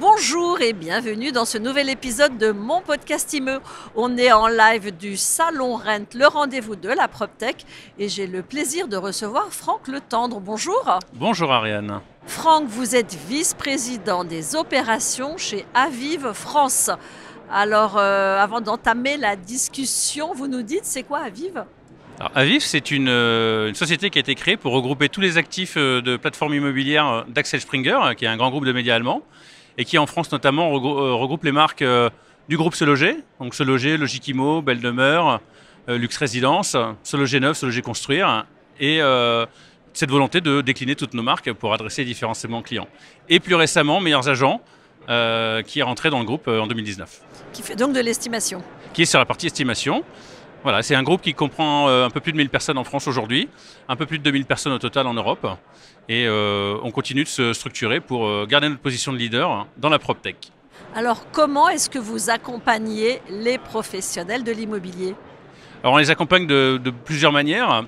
Bonjour et bienvenue dans ce nouvel épisode de mon podcast IME. On est en live du Salon Rent, le rendez-vous de la PropTech, et j'ai le plaisir de recevoir Franck Le Tendre. Bonjour. Bonjour Ariane. Franck, vous êtes vice-président des opérations chez Aviv France. Alors, avant d'entamer la discussion, vous nous dites, c'est quoi Aviv ? Alors, Aviv, c'est une société qui a été créée pour regrouper tous les actifs de plateforme immobilière d'Axel Springer, qui est un grand groupe de médias allemands, et qui en France notamment regroupe les marques du groupe Se Loger, donc Se Loger, Logikimo, Belle Demeure, Luxe Résidence, Se Loger Neuf, Se Loger Construire, et cette volonté de décliner toutes nos marques pour adresser différents segments clients. Et plus récemment, Meilleurs Agents, qui est rentré dans le groupe en 2019. Qui fait donc de l'estimation. Qui est sur la partie estimation. Voilà, c'est un groupe qui comprend un peu plus de 1000 personnes en France aujourd'hui, un peu plus de 2000 personnes au total en Europe. Et on continue de se structurer pour garder notre position de leader dans la PropTech. Alors, comment est-ce que vous accompagnez les professionnels de l'immobilier ? Alors, on les accompagne de plusieurs manières.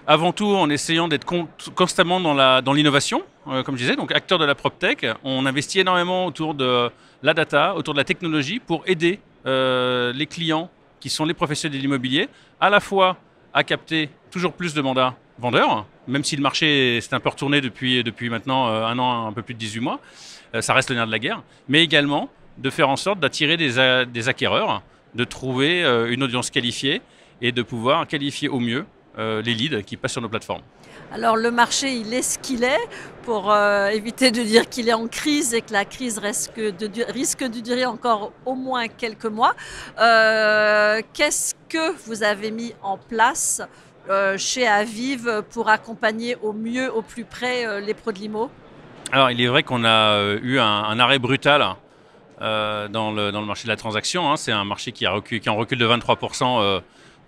Avant tout, en essayant d'être constamment dans l'innovation, comme je disais, donc acteur de la PropTech. On investit énormément autour de la data, autour de la technologie pour aider les clients qui sont les professionnels de l'immobilier, à la fois à capter toujours plus de mandats vendeurs, même si le marché s'est un peu retourné depuis maintenant un an, un peu plus de 18 mois, ça reste le nerf de la guerre, mais également de faire en sorte d'attirer des acquéreurs, de trouver une audience qualifiée et de pouvoir qualifier au mieux les leads qui passent sur nos plateformes. Alors le marché, il est ce qu'il est, pour éviter de dire qu'il est en crise et que la crise risque de durer encore au moins quelques mois. Qu'est-ce que vous avez mis en place chez Aviv pour accompagner au mieux, au plus près les pros de l'IMO ? Alors il est vrai qu'on a eu un arrêt brutal dans le marché de la transaction. Hein. C'est un marché qui est en recul de 23%.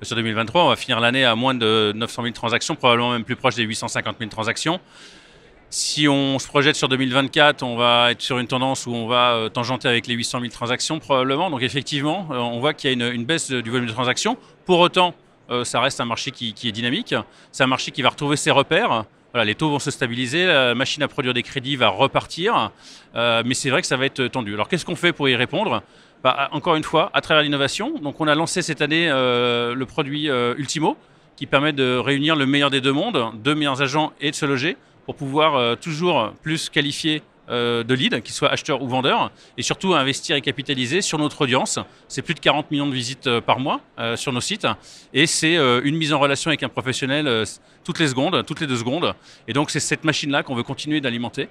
Sur 2023, on va finir l'année à moins de 900 000 transactions, probablement même plus proche des 850 000 transactions. Si on se projette sur 2024, on va être sur une tendance où on va tangenter avec les 800 000 transactions probablement. Donc effectivement, on voit qu'il y a une baisse du volume de transactions. Pour autant, ça reste un marché qui est dynamique. C'est un marché qui va retrouver ses repères. Voilà, les taux vont se stabiliser, la machine à produire des crédits va repartir. Mais c'est vrai que ça va être tendu. Alors qu'est-ce qu'on fait pour y répondre ? Encore une fois, à travers l'innovation. Donc, on a lancé cette année le produit Ultimo, qui permet de réunir le meilleur des deux mondes, de Meilleurs Agents et de Se Loger, pour pouvoir toujours plus qualifier de leads, qu'ils soient acheteurs ou vendeurs, et surtout investir et capitaliser sur notre audience. C'est plus de 40 millions de visites par mois sur nos sites, et c'est une mise en relation avec un professionnel toutes les 2 secondes. Et donc, c'est cette machine-là qu'on veut continuer d'alimenter.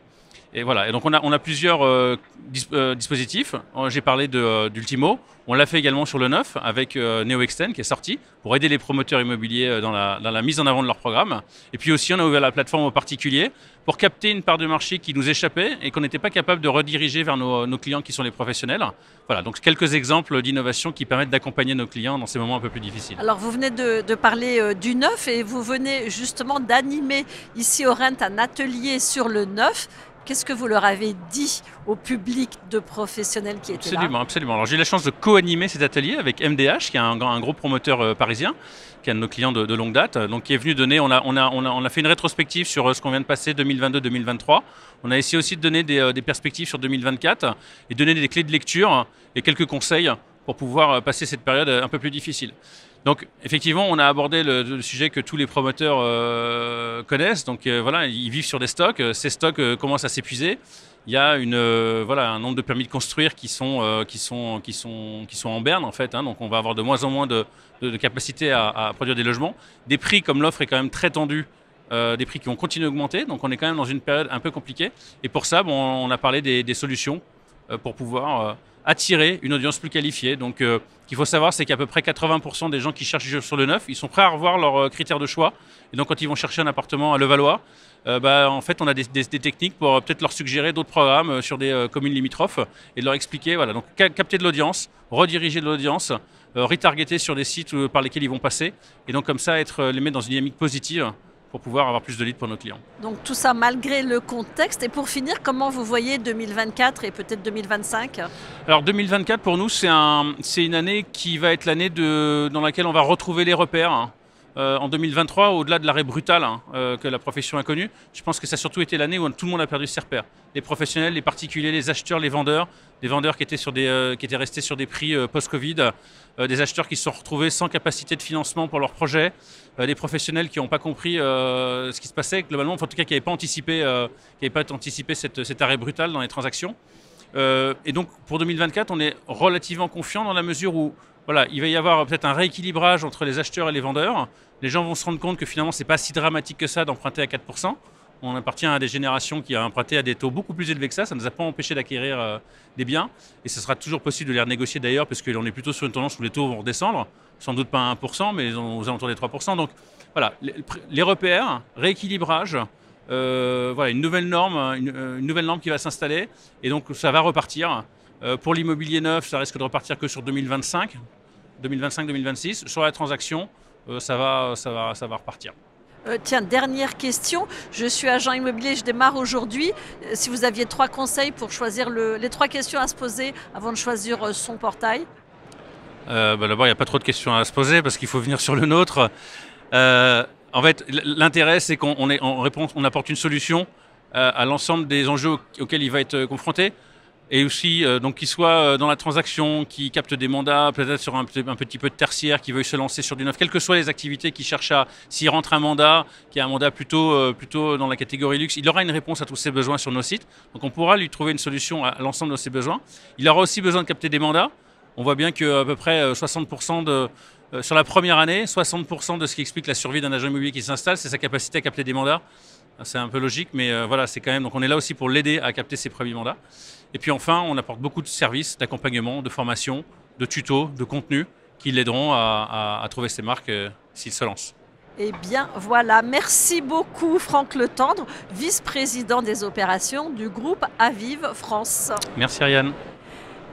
Et voilà. Et donc on a plusieurs dispositifs. J'ai parlé d'Ultimo. On l'a fait également sur le neuf avec NeoExtend qui est sorti pour aider les promoteurs immobiliers dans la mise en avant de leur programme. Et puis aussi on a ouvert la plateforme aux particuliers pour capter une part de marché qui nous échappait et qu'on n'était pas capable de rediriger vers nos clients qui sont les professionnels. Voilà, donc quelques exemples d'innovation qui permettent d'accompagner nos clients dans ces moments un peu plus difficiles. Alors vous venez de parler du neuf et vous venez justement d'animer ici au Rent un atelier sur le neuf. Qu'est-ce que vous leur avez dit au public de professionnels qui étaient là ? Absolument. Alors j'ai eu la chance de co-animer cet atelier avec MDH, qui est un gros promoteur parisien, qui est un de nos clients de longue date, donc qui est venu donner. On a fait une rétrospective sur ce qu'on vient de passer 2022-2023. On a essayé aussi de donner des perspectives sur 2024 et donner des clés de lecture et quelques conseils pour pouvoir passer cette période un peu plus difficile. Donc effectivement, on a abordé le sujet que tous les promoteurs connaissent. Donc voilà, ils vivent sur des stocks. Ces stocks commencent à s'épuiser. Il y a un nombre de permis de construire qui sont en berne en fait. Hein. Donc on va avoir de moins en moins de capacité à produire des logements. Des prix comme l'offre est quand même très tendue. Des prix qui vont continuer à augmenter. Donc on est quand même dans une période un peu compliquée. Et pour ça, on a parlé des solutions pour pouvoir attirer une audience plus qualifiée. Donc, ce qu'il faut savoir, c'est qu'à peu près 80% des gens qui cherchent sur le neuf, ils sont prêts à revoir leurs critères de choix. Et donc, quand ils vont chercher un appartement à Levallois, en fait, on a des techniques pour peut-être leur suggérer d'autres programmes sur des communes limitrophes et de leur expliquer. Voilà, donc capter de l'audience, rediriger de l'audience, retargeter sur des sites par lesquels ils vont passer. Et donc, comme ça, les mettre dans une dynamique positive pour pouvoir avoir plus de leads pour nos clients. Donc tout ça malgré le contexte. Et pour finir, comment vous voyez 2024 et peut-être 2025 ? Alors 2024 pour nous, c'est une année qui va être l'année dans laquelle on va retrouver les repères. en 2023, au-delà de l'arrêt brutal que la profession a connu, je pense que ça a surtout été l'année où tout le monde a perdu ses repères. Les professionnels, les particuliers, les acheteurs, les vendeurs, des vendeurs qui étaient restés sur des prix post-Covid, des acheteurs qui se sont retrouvés sans capacité de financement pour leurs projets, des professionnels qui n'ont pas compris ce qui se passait globalement, en tout cas qui n'avaient pas anticipé cet arrêt brutal dans les transactions. Et donc pour 2024, on est relativement confiant dans la mesure où voilà, il va y avoir peut-être un rééquilibrage entre les acheteurs et les vendeurs. Les gens vont se rendre compte que finalement, ce n'est pas si dramatique que ça d'emprunter à 4%. On appartient à des générations qui ont emprunté à des taux beaucoup plus élevés que ça. Ça ne nous a pas empêché d'acquérir des biens. Et ce sera toujours possible de les renégocier d'ailleurs, parce qu'on est plutôt sur une tendance où les taux vont redescendre. Sans doute pas à 1%, mais aux alentours des 3%. Donc voilà, les repères, rééquilibrage, voilà, une nouvelle norme qui va s'installer. Et donc ça va repartir. Pour l'immobilier neuf, ça risque de repartir que sur 2025-2026. Sur la transaction, ça va repartir. Tiens, dernière question. Je suis agent immobilier, je démarre aujourd'hui. Si vous aviez 3 conseils pour choisir les 3 questions à se poser avant de choisir son portail. D'abord, il n'y a pas trop de questions à se poser parce qu'il faut venir sur le nôtre. En fait, l'intérêt, c'est qu'on apporte une solution à l'ensemble des enjeux auxquels il va être confronté. Et aussi, donc qu'il soit dans la transaction, qui capte des mandats, peut-être sur un petit peu de tertiaire, qui veuille se lancer sur du neuf, quelles que soient les activités qui cherchent s'il rentre un mandat, qui est un mandat plutôt dans la catégorie luxe, il aura une réponse à tous ses besoins sur nos sites. Donc on pourra lui trouver une solution à l'ensemble de ses besoins. Il aura aussi besoin de capter des mandats. On voit bien qu'à peu près 60% sur la première année, 60% de ce qui explique la survie d'un agent immobilier qui s'installe, c'est sa capacité à capter des mandats. C'est un peu logique, mais voilà, c'est quand même. Donc on est là aussi pour l'aider à capter ses premiers mandats. Et puis enfin, on apporte beaucoup de services, d'accompagnement, de formation, de tutos, de contenu qui l'aideront à trouver ses marques s'il se lance. Eh bien voilà, merci beaucoup Franck Letendre, vice-président des opérations du groupe Aviv France. Merci Ariane.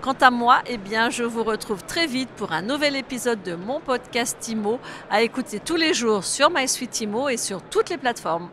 Quant à moi, eh bien, je vous retrouve très vite pour un nouvel épisode de mon podcast IMO à écouter tous les jours sur MySuite IMO et sur toutes les plateformes.